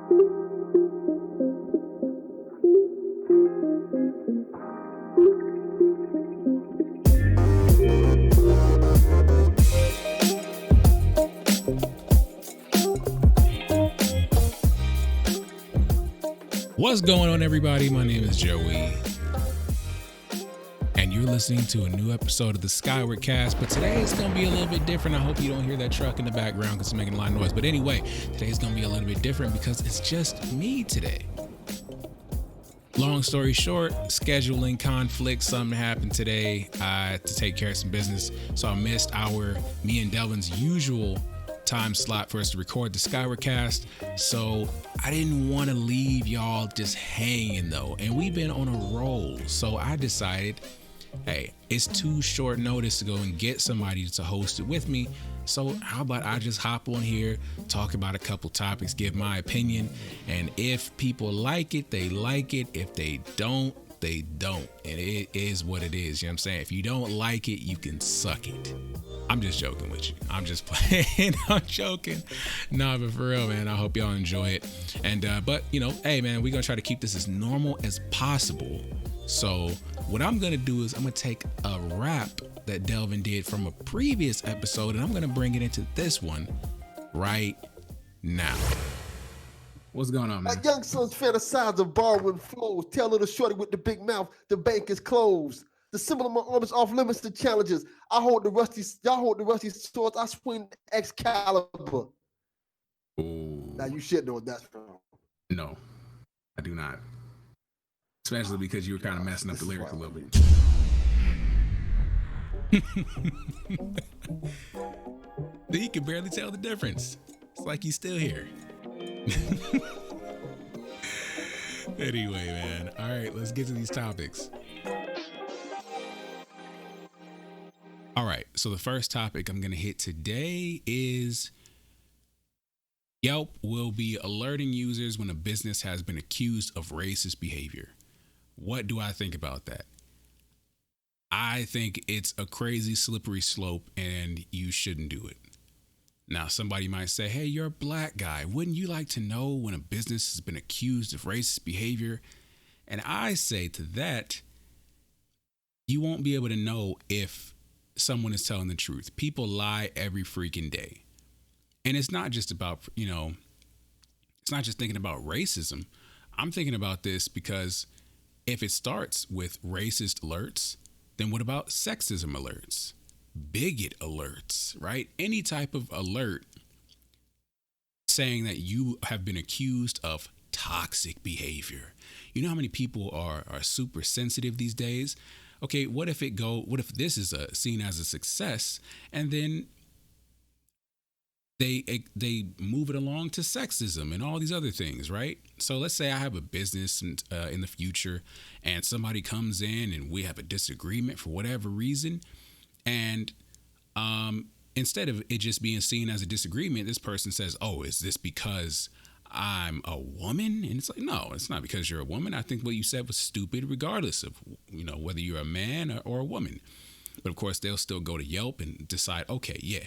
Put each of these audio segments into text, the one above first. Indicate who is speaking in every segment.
Speaker 1: What's going on, everybody? My name is Joey, and you're listening to a new episode of the Skyward cast. But today it's going to be a little bit different. I hope you don't hear that truck in the background because it's making a lot of noise. But anyway, today's going to be a little bit different because it's just me today. Long story short, scheduling conflict. Something happened today. I had to take care of some business, so I missed me and Delvin's usual time slot for us to record the Skyward cast. So I didn't want to leave y'all just hanging though, and we've been on a roll. So I decided, hey, it's too short notice to go and get somebody to host it with me. So how about I just hop on here, talk about a couple topics, give my opinion, and if people like it, they like it. If they don't, they don't. And it is what it is. You know what I'm saying? If you don't like it, you can suck it. I'm just joking with you. I'm just playing. I'm joking. Nah, but for real, man, I hope y'all enjoy it. And, but you know, hey man, we're going to try to keep this as normal as possible. So what I'm going to do is I'm going to take a rap that Delvin did from a previous episode, and I'm going to bring it into this one right now. What's going on, man?
Speaker 2: My young sons fantasize of borrowing flows. Tell little shorty with the big mouth, the bank is closed. The symbol of my arm is off limits to challenges. Y'all hold the rusty swords. I swing the Excalibur.
Speaker 1: Ooh.
Speaker 2: Now you should know what that's from.
Speaker 1: No, I do not. Especially because you were kind of messing up the lyrics a little bit. You can barely tell the difference. It's like he's still here. Anyway, man. All right, let's get to these topics. All right, so the first topic I'm going to hit today is Yelp will be alerting users when a business has been accused of racist behavior. What do I think about that? I think it's a crazy slippery slope and you shouldn't do it. Now, somebody might say, hey, you're a black guy. Wouldn't you like to know when a business has been accused of racist behavior? And I say to that, you won't be able to know if someone is telling the truth. People lie every freaking day. And it's not just about, it's not just thinking about racism. I'm thinking about this because if it starts with racist alerts, then what about sexism alerts? Bigot alerts, right? Any type of alert saying that you have been accused of toxic behavior. You know how many people are super sensitive these days? Okay, what if this is seen as a success, and then they move it along to sexism and all these other things, right? So let's say I have a business in the future, and somebody comes in and we have a disagreement for whatever reason, and instead of it just being seen as a disagreement, this person says, "Oh, is this because I'm a woman?" And it's like, no, it's not because you're a woman. I think what you said was stupid, regardless of, whether you're a man or a woman. But of course, they'll still go to Yelp and decide, okay, yeah,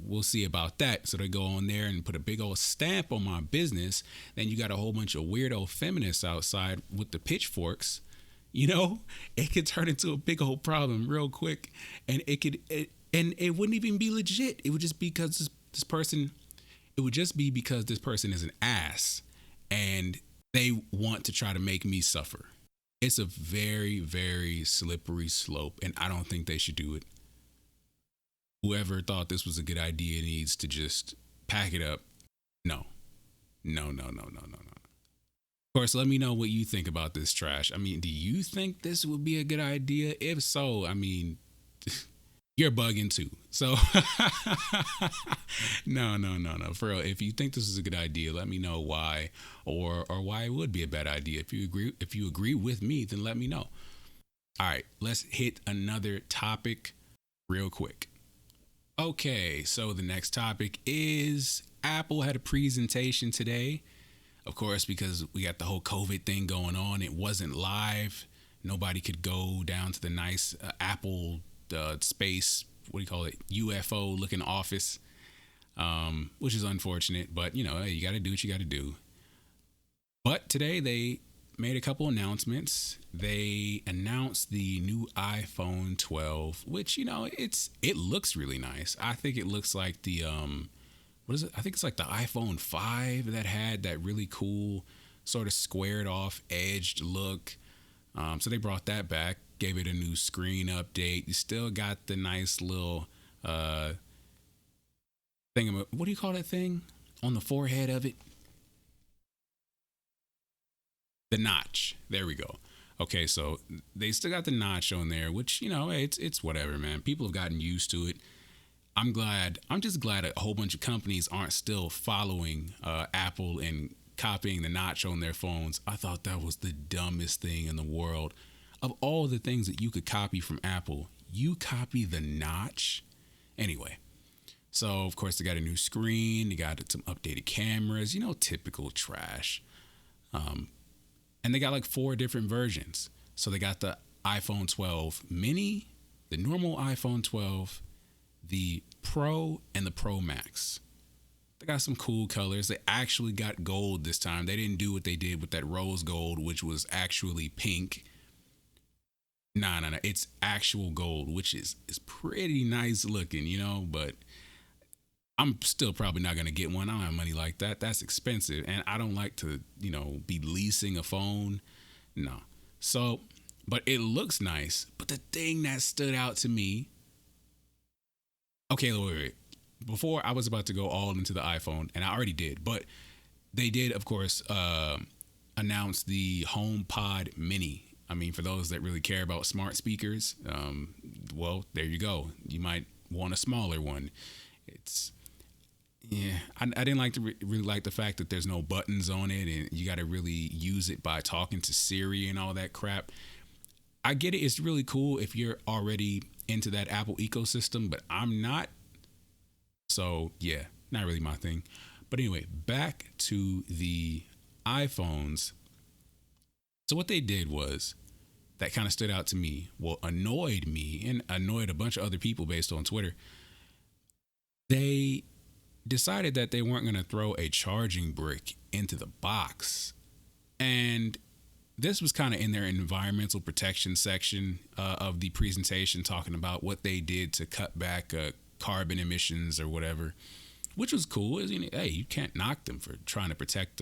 Speaker 1: we'll see about that. So they go on there and put a big old stamp on my business. Then you got a whole bunch of weirdo feminists outside with the pitchforks. It could turn into a big old problem real quick. And it wouldn't even be legit. It would just be because this person is an ass and they want to try to make me suffer. It's a very, very slippery slope, and I don't think they should do it. Whoever thought this was a good idea needs to just pack it up. No. Of course, let me know what you think about this trash. I mean, do you think this would be a good idea? If so, I mean, you're bugging too. So no. For real, if you think this is a good idea, let me know why or why it would be a bad idea. If you agree with me, then let me know. All right, let's hit another topic real quick. Okay, so the next topic is Apple had a presentation today. Of course, because we got the whole COVID thing going on, it wasn't live. Nobody could go down to the nice Apple space, UFO looking office. which is unfortunate. But hey, you got to do what you got to do. But today they made a couple announcements. They announced the new iPhone 12, which it looks really nice. I think it looks like the what is it? I think it's like the iPhone 5 that had that really cool sort of squared off edged look. So they brought that back, gave it a new screen update. You still got the nice little thing. What do you call that thing on the forehead of it? The notch. There we go. Okay, so they still got the notch on there, which it's whatever, man. People have gotten used to it. I'm just glad a whole bunch of companies aren't still following Apple and copying the notch on their phones. I thought that was the dumbest thing in the world. Of all the things that you could copy from Apple, you copy the notch. Anyway, so of course they got a new screen, they got some updated cameras, typical trash. And they got like 4 different versions. So they got the iPhone 12 mini, the normal iPhone 12, the Pro, and the Pro Max. They got some cool colors. They actually got gold this time. They didn't do what they did with that rose gold, which was actually pink. No. It's actual gold, which is pretty nice looking, but I'm still probably not going to get one. I don't have money like that. That's expensive. And I don't like to, be leasing a phone. No. So, but it looks nice. But the thing that stood out to me. Okay, wait. Before I was about to go all into the iPhone, and I already did. But they did, of course, announce the HomePod Mini. I mean, for those that really care about smart speakers, well, there you go. You might want a smaller one. I didn't really like the fact that there's no buttons on it and you got to really use it by talking to Siri and all that crap. I get it. It's really cool if you're already into that Apple ecosystem, but I'm not. So yeah, not really my thing. But anyway, back to the iPhones. So what they did was that kind of stood out to me. Well, annoyed me and annoyed a bunch of other people based on Twitter. They decided that they weren't going to throw a charging brick into the box. And this was kind of in their environmental protection section of the presentation, talking about what they did to cut back carbon emissions or whatever, which was cool. Hey, you can't knock them for trying to protect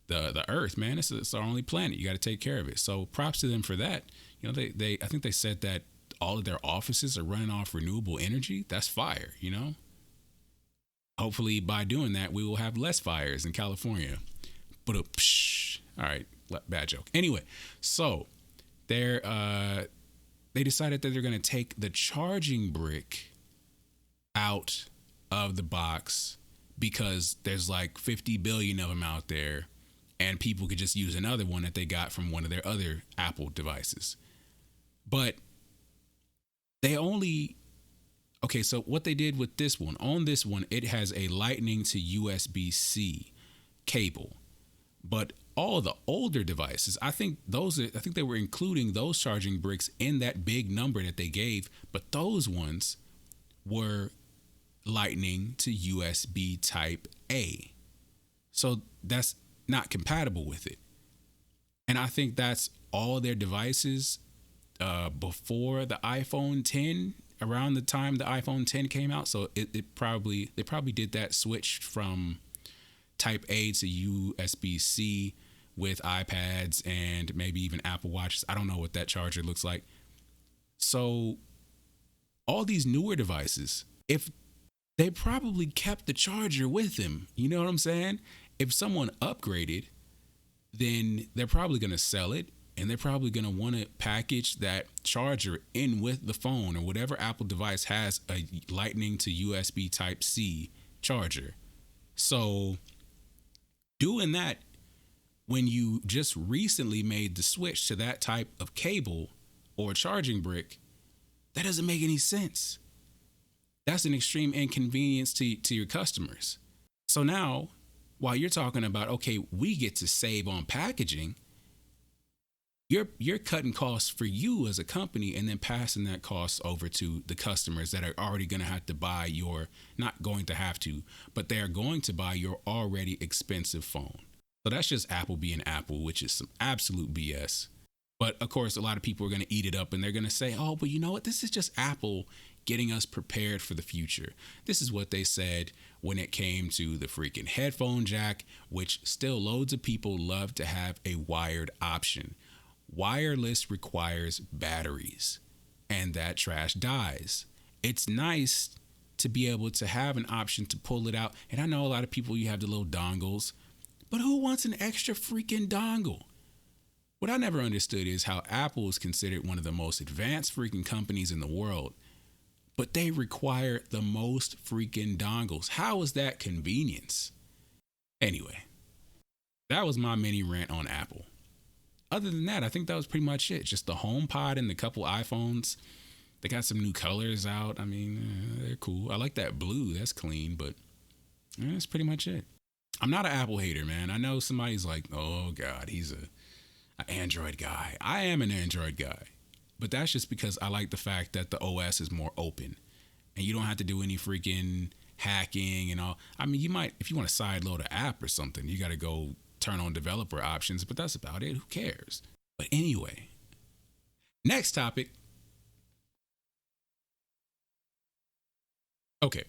Speaker 1: the earth, man. It's our only planet. You got to take care of it. So props to them for that. They I think they said that all of their offices are running off renewable energy. That's fire, Hopefully by doing that, we will have less fires in California. But all right, bad joke. Anyway, so they decided that they're going to take the charging brick out of the box because there's like 50 billion of them out there and people could just use another one that they got from one of their other Apple devices. But okay, so what they did with this one, on this one, it has a Lightning to USB-C cable. But all the older devices, I think they were including those charging bricks in that big number that they gave, but those ones were Lightning to USB type A. So that's not compatible with it. And I think that's all their devices before the iPhone 10, around the time the iPhone 10 came out. So they probably did that switch from type A to USB-C with iPads and maybe even Apple Watches. I don't know what that charger looks like. So all these newer devices, if they probably kept the charger with them, you know what I'm saying? If someone upgraded, then they're probably going to sell it. And they're probably going to want to package that charger in with the phone, or whatever Apple device has a Lightning to USB type C charger. So doing that when you just recently made the switch to that type of cable or charging brick, that doesn't make any sense. That's an extreme inconvenience to your customers. So now, while you're talking about, okay, we get to save on packaging, you're cutting costs for you as a company and then passing that cost over to the customers that are already going to have to buy your, not going to have to, but they are going to buy your already expensive phone. So that's just Apple being Apple, which is some absolute BS. But of course, a lot of people are going to eat it up and they're going to say, oh, but you know what? This is just Apple getting us prepared for the future. This is what they said when it came to the freaking headphone jack, which still loads of people love to have a wired option. Wireless requires batteries, and that trash dies. It's nice to be able to have an option to pull it out. And I know a lot of people, you have the little dongles, but who wants an extra freaking dongle? What I never understood is how Apple is considered one of the most advanced freaking companies in the world, but they require the most freaking dongles. How is that convenience? Anyway, that was my mini rant on Apple. Other than that, I think that was pretty much it. Just the HomePod and the couple iPhones. They got some new colors out. I mean, they're cool. I like that blue. That's clean, but that's pretty much it. I'm not an Apple hater, man. I know somebody's like, oh, God, he's an Android guy. I am an Android guy. But that's just because I like the fact that the OS is more open. And you don't have to do any freaking hacking and all. I mean, you might, if you want to sideload an app or something, you got to go turn on developer options, but that's about it. Who cares? But anyway, next topic. Okay,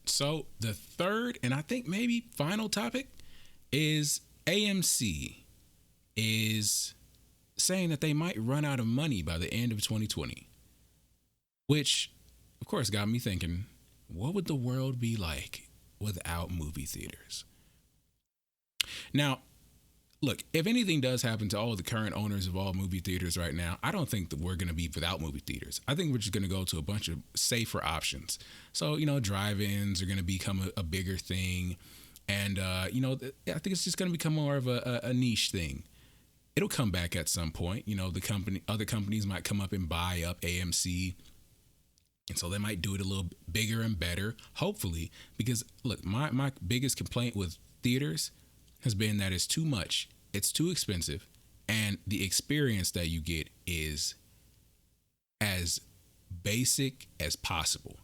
Speaker 1: so the third and I think maybe final topic is AMC is saying that they might run out of money by the end of 2020, which of course got me thinking, what would the world be like without movie theaters? Now, look, if anything does happen to all the current owners of all movie theaters right now, I don't think that we're going to be without movie theaters. I think we're just going to go to a bunch of safer options. So, drive-ins are going to become a bigger thing. And, I think it's just going to become more of a niche thing. It'll come back at some point. Other companies might come up and buy up AMC. And so they might do it a little bigger and better, hopefully, because look, my biggest complaint with theaters has been that it's too much, it's too expensive, and the experience that you get is as basic as possible.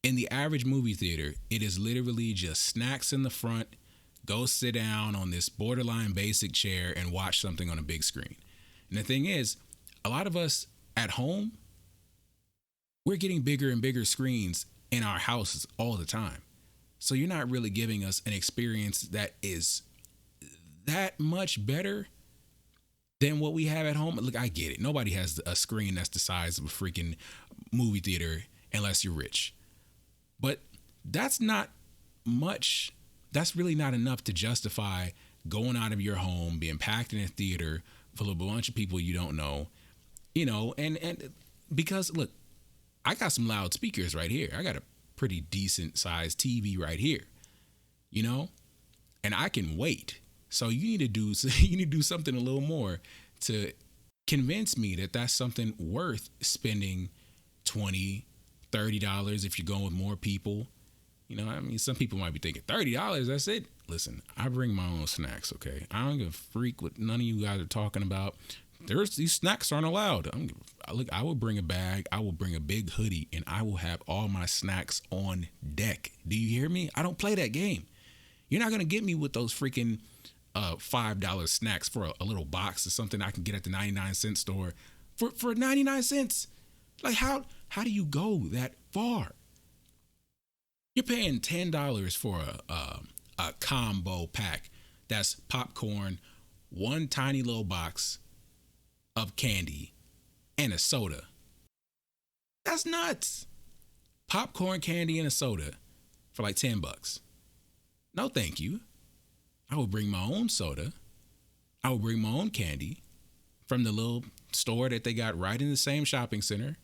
Speaker 1: In the average movie theater, it is literally just snacks in the front, go sit down on this borderline basic chair and watch something on a big screen. And the thing is, a lot of us at home, we're getting bigger and bigger screens in our houses all the time. So you're not really giving us an experience that is that much better than what we have at home. Look, I get it. Nobody has a screen that's the size of a freaking movie theater unless you're rich. But that's not much. That's really not enough to justify going out of your home, being packed in a theater full of a bunch of people you don't know, and because look, I got some loud speakers right here. I got a pretty decent sized TV right here, and I can wait. So you need to do something a little more to convince me that that's something worth spending $20-$30 if you're going with more people. Some people might be thinking $30, that's it. Listen, I bring my own snacks, okay? I don't give a freak what none of you guys are talking about. These snacks aren't allowed. I will bring a bag. I will bring a big hoodie, and I will have all my snacks on deck. Do you hear me? I don't play that game. You're not going to get me with those freaking $5 snacks for a little box or something I can get at the 99-cent store for 99 cents. Like, how do you go that far? You're paying $10 for a combo pack. That's popcorn, one tiny little box of candy, and a soda. That's nuts. Popcorn, candy, and a soda for like $10. No, thank you. I will bring my own soda. I will bring my own candy from the little store that they got right in the same shopping center.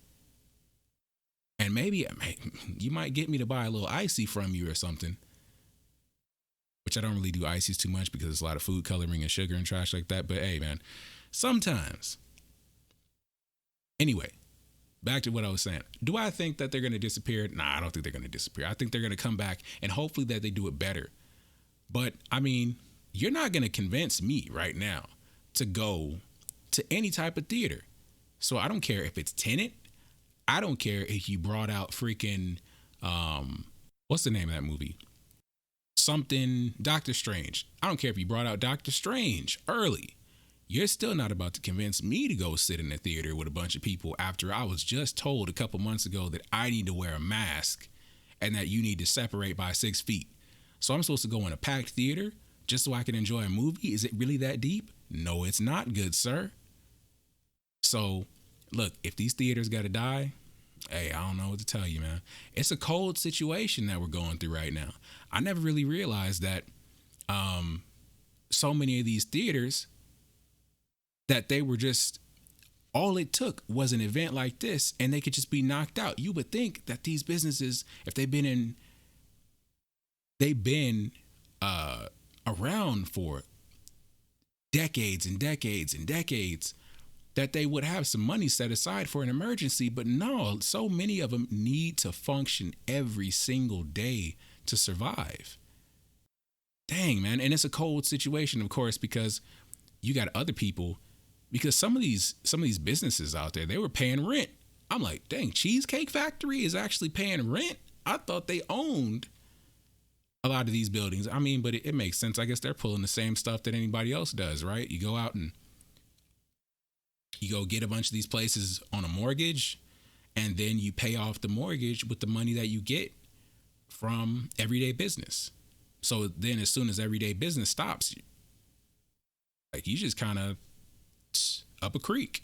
Speaker 1: And maybe you might get me to buy a little icy from you or something, which I don't really do ices too much because there's a lot of food coloring and sugar and trash like that. But hey, man, sometimes. Anyway, back to what I was saying. Do I think that they're going to disappear? Nah, I don't think they're going to disappear. I think they're going to come back and hopefully that they do it better. But I mean, you're not going to convince me right now to go to any type of theater. So I don't care if it's Tenet. I don't care if you brought out freaking, what's the name of that movie? Something Doctor Strange. I don't care if you brought out Doctor Strange early. You're still not about to convince me to go sit in a theater with a bunch of people after I was just told a couple months ago that I need to wear a mask and that you need to separate by 6 feet. So I'm supposed to go in a packed theater just so I can enjoy a movie? Is it really that deep? No, it's not, good sir. So look, if these theaters got to die, hey, I don't know what to tell you, man. It's a cold situation that we're going through right now. I never really realized that so many of these theaters, that they were just, all it took was an event like this and they could just be knocked out. You would think that these businesses, if they've been around for decades and decades and decades, that they would have some money set aside for an emergency. But no, so many of them need to function every single day to survive. Dang, man. And it's a cold situation, of course, because you got other people, because some of these businesses out there, they were paying rent. I'm like, dang, Cheesecake Factory is actually paying rent? I thought they owned a lot of these buildings. I mean, but it makes sense. I guess they're pulling the same stuff that anybody else does, right? You go out and you go get a bunch of these places on a mortgage, and then you pay off the mortgage with the money that you get from everyday business. So then as soon as everyday business stops, like, you just kind of up a creek.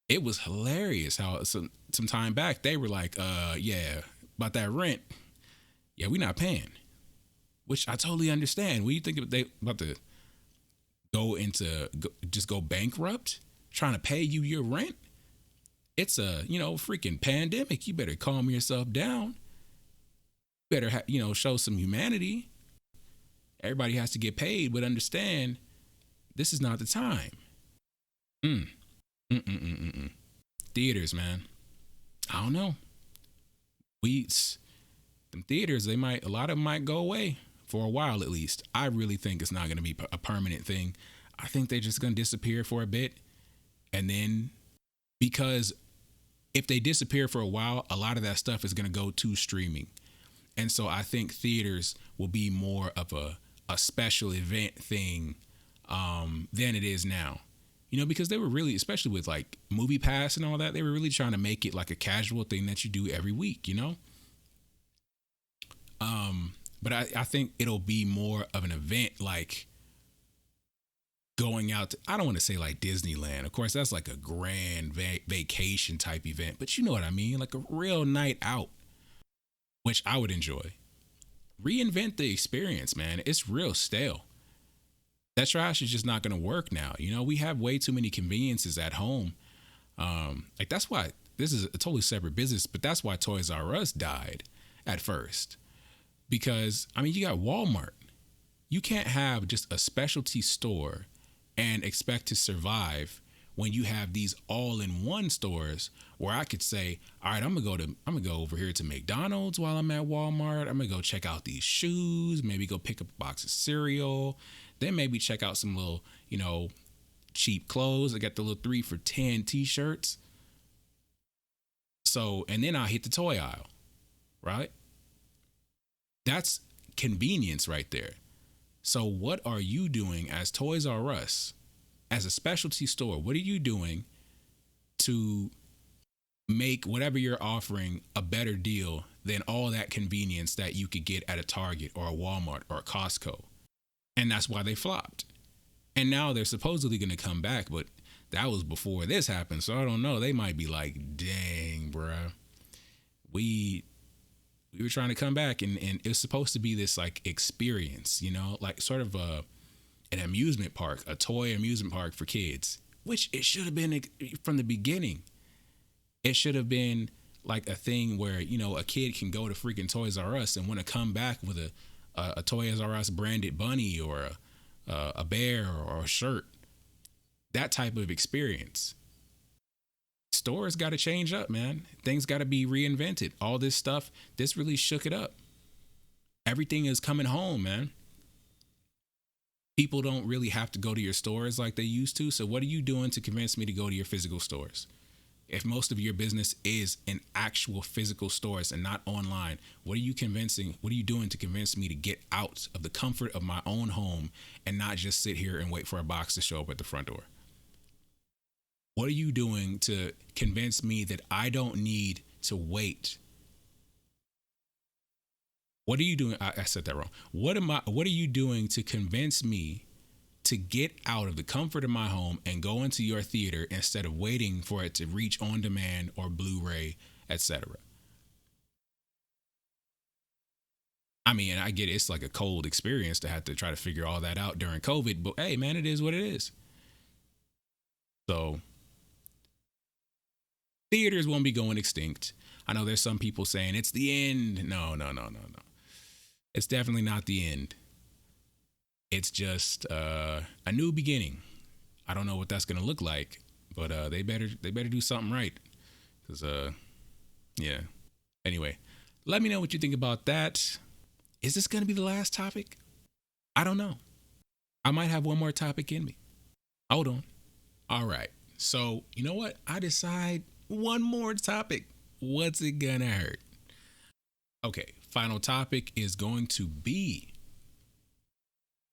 Speaker 1: It was hilarious how some time back they were like, yeah, about that rent. Yeah, we're not paying. Which I totally understand. When you think they about to just go bankrupt trying to pay you your rent, it's a, freaking pandemic. You better calm yourself down. You better show some humanity. Everybody has to get paid, but understand this is not the time. Theaters, man. I don't know. Them theaters, a lot of them might go away for a while at least. I really think it's not going to be a permanent thing. I think they're just going to disappear for a bit. And then, because if they disappear for a while, a lot of that stuff is going to go to streaming. And so I think theaters will be more of a special event thing than it is now. Because they were really, especially with like Movie Pass and all that, they were really trying to make it like a casual thing that you do every week, But I think it'll be more of an event, like going out to, I don't want to say like Disneyland. Of course, that's like a grand vacation type event, but you know what I mean? Like a real night out, which I would enjoy. Reinvent the experience, man. It's real stale. That trash is just not going to work now. We have way too many conveniences at home. Like, that's why this is a totally separate business, but that's why Toys R Us died at first. Because, you got Walmart. You can't have just a specialty store and expect to survive when you have these all-in-one stores where I could say, all right, I'm gonna go over here to McDonald's while I'm at Walmart. I'm gonna go check out these shoes, maybe go pick up a box of cereal, then maybe check out some little, cheap clothes. I got the little 3 for $10 t-shirts. So, and then I'll hit the toy aisle, right? That's convenience right there. So what are you doing as Toys R Us, as a specialty store? What are you doing to make whatever you're offering a better deal than all that convenience that you could get at a Target or a Walmart or a Costco? And that's why they flopped. And now they're supposedly going to come back, but that was before this happened. So I don't know. They might be like, dang, bruh, we were trying to come back, and it was supposed to be this like experience, like sort of an amusement park, a toy amusement park for kids, which it should have been from the beginning. It should have been like a thing where, a kid can go to freaking Toys R Us and want to come back with a Toys R Us branded bunny or a bear or a shirt. That type of experience. Stores got to change up, man. Things got to be reinvented. All this stuff, this really shook it up. Everything is coming home, man. People don't really have to go to your stores like they used to. So what are you doing to convince me to go to your physical stores? If most of your business is in actual physical stores and not online, what are you doing to convince me to get out of the comfort of my own home and not just sit here and wait for a box to show up at the front door? What are you doing to convince me that I don't need to wait? What are you doing? I said that wrong. What are you doing to convince me to get out of the comfort of my home and go into your theater instead of waiting for it to reach on demand or Blu-ray, etc.? I mean, I get it's like a cold experience to have to try to figure all that out during COVID, but hey, man, it is what it is. So theaters won't be going extinct. I know there's some people saying it's the end. No. It's definitely not the end. It's just a new beginning. I don't know what that's gonna look like, but they better do something right, because yeah. Anyway, let me know what you think about that. Is this gonna be the last topic? I don't know. I might have one more topic in me. Hold on. All right. So you know what? I decide one more topic. What's it gonna hurt? Okay. Final topic is going to be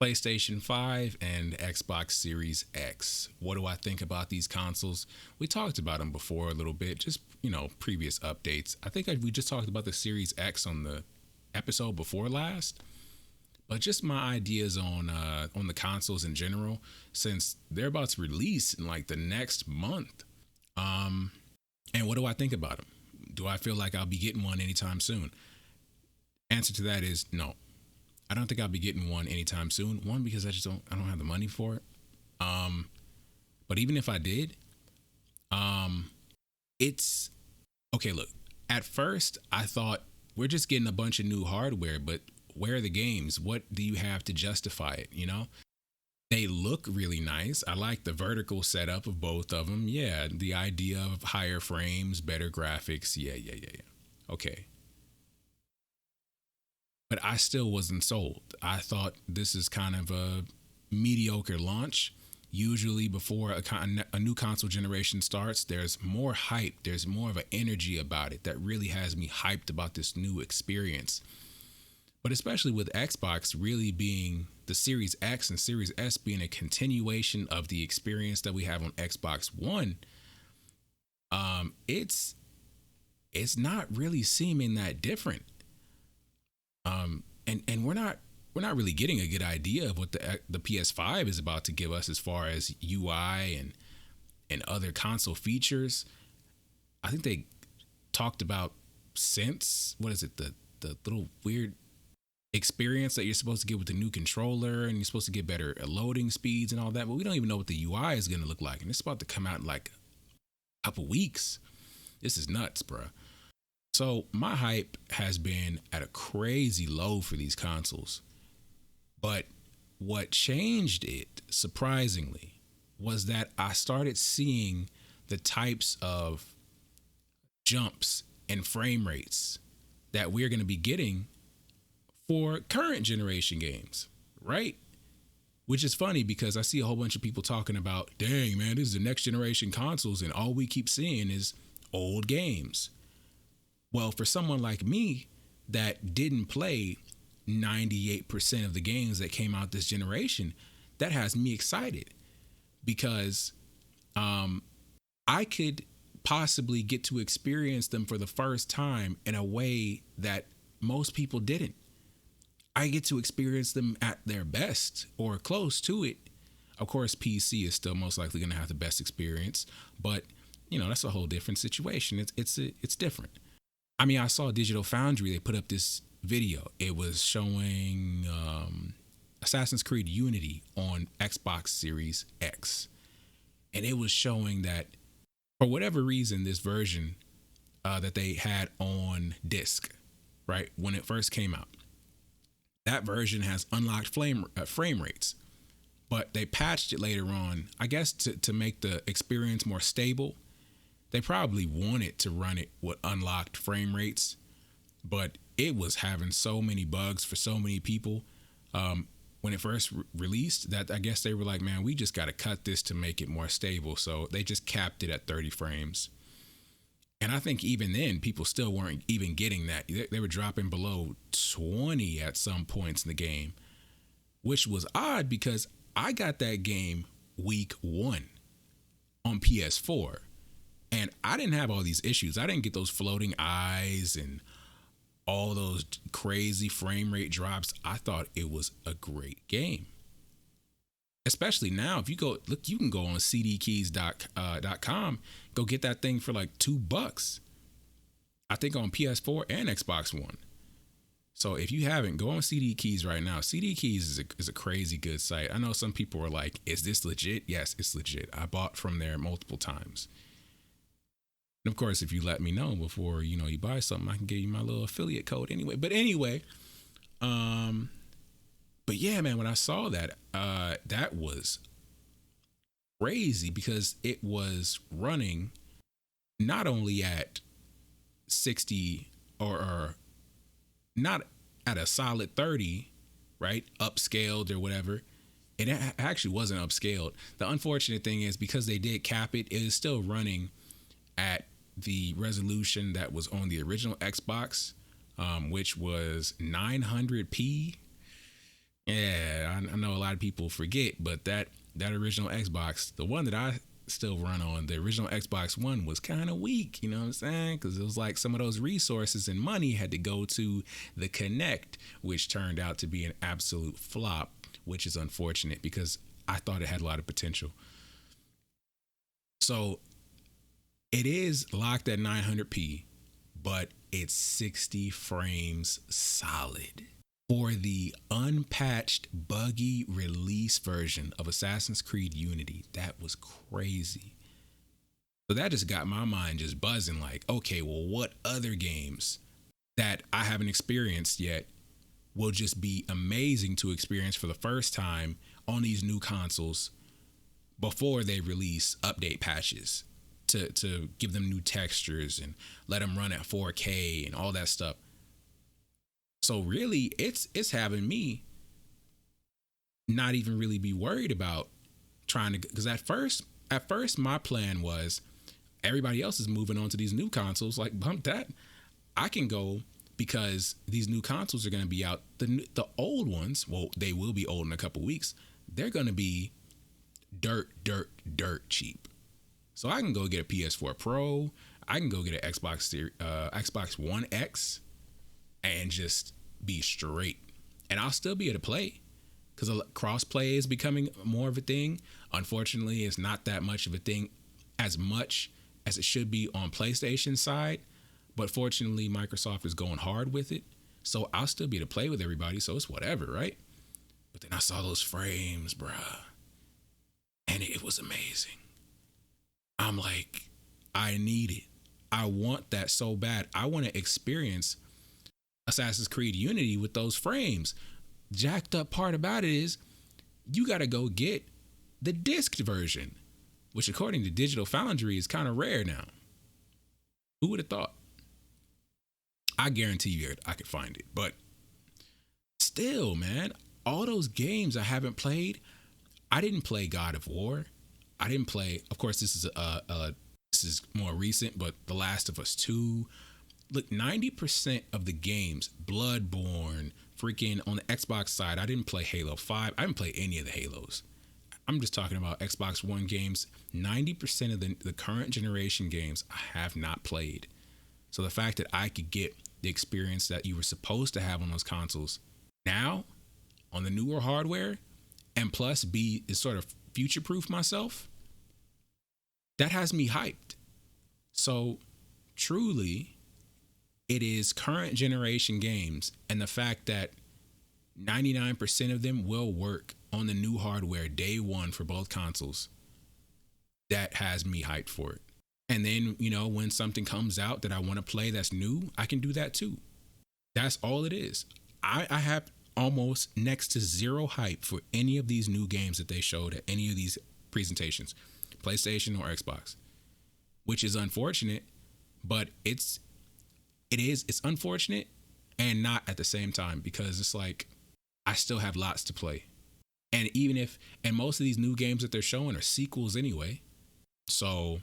Speaker 1: PlayStation 5 and Xbox Series X. What do I think about these consoles? We talked about them before a little bit, just, previous updates. I think we just talked about the Series X on the episode before last, but just my ideas on the consoles in general, since they're about to release in like the next month. And what do I think about them? Do I feel like I'll be getting one anytime soon? Answer to that is no. I don't think I'll be getting one anytime soon. One, because I don't have the money for it. But even if I did, it's okay. Look, at first I thought we're just getting a bunch of new hardware, but where are the games? What do you have to justify it? They look really nice. I like the vertical setup of both of them. Yeah. The idea of higher frames, better graphics. Yeah. Okay. But I still wasn't sold. I thought this is kind of a mediocre launch. Usually before a new console generation starts, there's more hype. There's more of an energy about it that really has me hyped about this new experience. But especially with Xbox really being the Series X and Series S being a continuation of the experience that we have on Xbox One, it's not really seeming that different. And we're not really getting a good idea of what the PS5 is about to give us as far as UI and other console features. I think they talked about Sense. What is it? The little weird experience that you're supposed to get with the new controller, and you're supposed to get better loading speeds and all that. But we don't even know what the UI is going to look like, and it's about to come out in like a couple weeks. This is nuts, bruh. So my hype has been at a crazy low for these consoles. But what changed it, surprisingly, was that I started seeing the types of jumps and frame rates that we're going to be getting for current generation games, right? Which is funny because I see a whole bunch of people talking about, dang, man, this is the next generation consoles, and all we keep seeing is old games. Well, for someone like me that didn't play 98% of the games that came out this generation, that has me excited because I could possibly get to experience them for the first time in a way that most people didn't. I get to experience them at their best or close to it. Of course, PC is still most likely going to have the best experience, but that's a whole different situation. It's different. I mean, I saw Digital Foundry. They put up this video. It was showing Assassin's Creed Unity on Xbox Series X. And it was showing that for whatever reason, this version that they had on disc, right, when it first came out, that version has unlocked frame rates. But they patched it later on, I guess, to make the experience more stable. They probably wanted to run it with unlocked frame rates, but it was having so many bugs for so many people. when it first released, that I guess they were like, man, we just got to cut this to make it more stable. So they just capped it at 30 frames. And I think even then, people still weren't even getting that. They were dropping below 20 at some points in the game, which was odd because I got that game week 1 on PS4. And I didn't have all these issues. I didn't get those floating eyes and all those crazy frame rate drops. I thought it was a great game. Especially now, if you go look, you can go on cdkeys.com, go get that thing for like $2. I think on PS4 and Xbox One. So if you haven't, go on CD Keys right now. CD Keys is a crazy good site. I know some people are like, is this legit? Yes, it's legit. I bought from there multiple times. And of course, if you let me know before, you buy something, I can give you my little affiliate code anyway. But yeah, man, when I saw that, that was crazy because it was running not only at 60 or not at a solid 30, right? Upscaled or whatever. It actually wasn't upscaled. The unfortunate thing is because they did cap it, it is still running at the resolution that was on the original Xbox, which was 900p. Yeah, I know a lot of people forget, but that original Xbox, the one that I still run on, the original Xbox One, was kind of weak, you know what I'm saying? Because it was like some of those resources and money had to go to the Kinect, which turned out to be an absolute flop, which is unfortunate because I thought it had a lot of potential. So it is locked at 900p, but it's 60 frames solid. For the unpatched, buggy release version of Assassin's Creed Unity, that was crazy. So that just got my mind just buzzing like, okay, well, what other games that I haven't experienced yet will just be amazing to experience for the first time on these new consoles before they release update patches to give them new textures and let them run at 4K and all that stuff. So really, it's having me not even really be worried about trying to, because at first my plan was everybody else is moving on to these new consoles. Like, bump that. I can go because these new consoles are going to be out. The old ones, well, they will be old in a couple weeks. They're going to be dirt cheap. So I can go get a PS4 Pro. I can go get an Xbox One X and just be straight. And I'll still be able to play because cross-play is becoming more of a thing. Unfortunately, it's not that much of a thing as much as it should be on PlayStation side. But fortunately, Microsoft is going hard with it. So I'll still be able to play with everybody. So it's whatever, right? But then I saw those frames, bruh. And it was amazing. I'm like, I need it. I want that so bad. I want to experience Assassin's Creed Unity with those frames. Jacked up part about it is you got to go get the disc version, which according to Digital Foundry is kind of rare now. Who would have thought? I guarantee you I could find it. But still, man, all those games I haven't played. I didn't play God of War. I didn't play, of course, this is more recent, but The Last of Us 2. Look, 90% of the games, Bloodborne, freaking on the Xbox side, I didn't play Halo 5. I didn't play any of the Halos. I'm just talking about Xbox One games. 90% of the current generation games I have not played. So the fact that I could get the experience that you were supposed to have on those consoles now on the newer hardware, and plus is sort of future-proof myself, that has me hyped. So truly, it is current generation games, and the fact that 99% of them will work on the new hardware day one for both consoles, that has me hyped for it. And then, when something comes out that I want to play that's new, I can do that too. That's all it is. I have almost next to zero hype for any of these new games that they showed at any of these presentations, PlayStation or Xbox, which is unfortunate, but it's unfortunate and not at the same time, because it's like I still have lots to play. And and most of these new games that they're showing are sequels anyway. So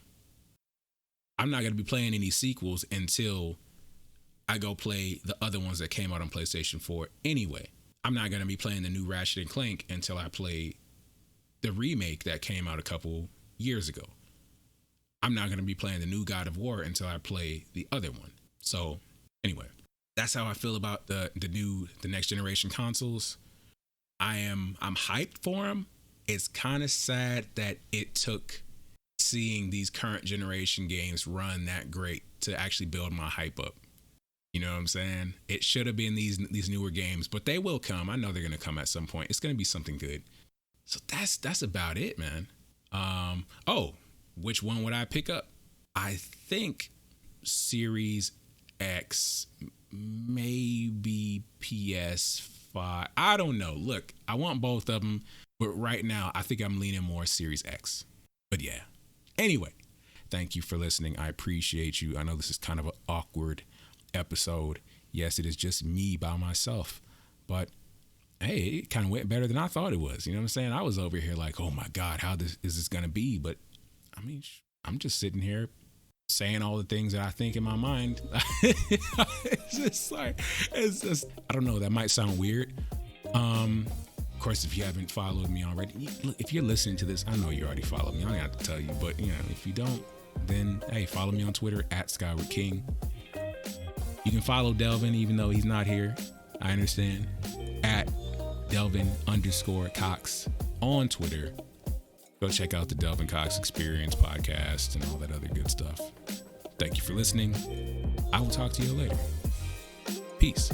Speaker 1: I'm not going to be playing any sequels until I go play the other ones that came out on PlayStation 4 anyway. I'm not going to be playing the new Ratchet and Clank until I play the remake that came out a couple years ago. I'm not going to be playing the new God of War until I play the other one. So anyway, that's how I feel about the next generation consoles. I'm hyped for them. It's kind of sad that it took seeing these current generation games run that great to actually build my hype up. You know what I'm saying? It should have been these newer games, but they will come. I know they're going to come at some point. It's going to be something good. So that's about it, man. Which one would I pick up? I think Series X, maybe PS5. I don't know. Look, I want both of them, but right now I think I'm leaning more Series X. But yeah. Anyway, thank you for listening. I appreciate you. I know this is kind of an awkward episode. Yes, it is just me by myself, but hey, it kind of went better than I thought it was. You know what I'm saying? I was over here like, oh my God, how is this going to be? But I mean, I'm just sitting here saying all the things that I think in my mind. It's just, I don't know. That might sound weird. Of course, if you haven't followed me already, look, if you're listening to this, I know you already followed me. I don't have to tell you, but if you don't, then hey, follow me on Twitter at Skyward King. You can follow Delvin even though he's not here. I understand. At Delvin_Cox on Twitter. Go check out the Delvin Cox Experience podcast and all that other good stuff. Thank you for listening. I will talk to you later. Peace.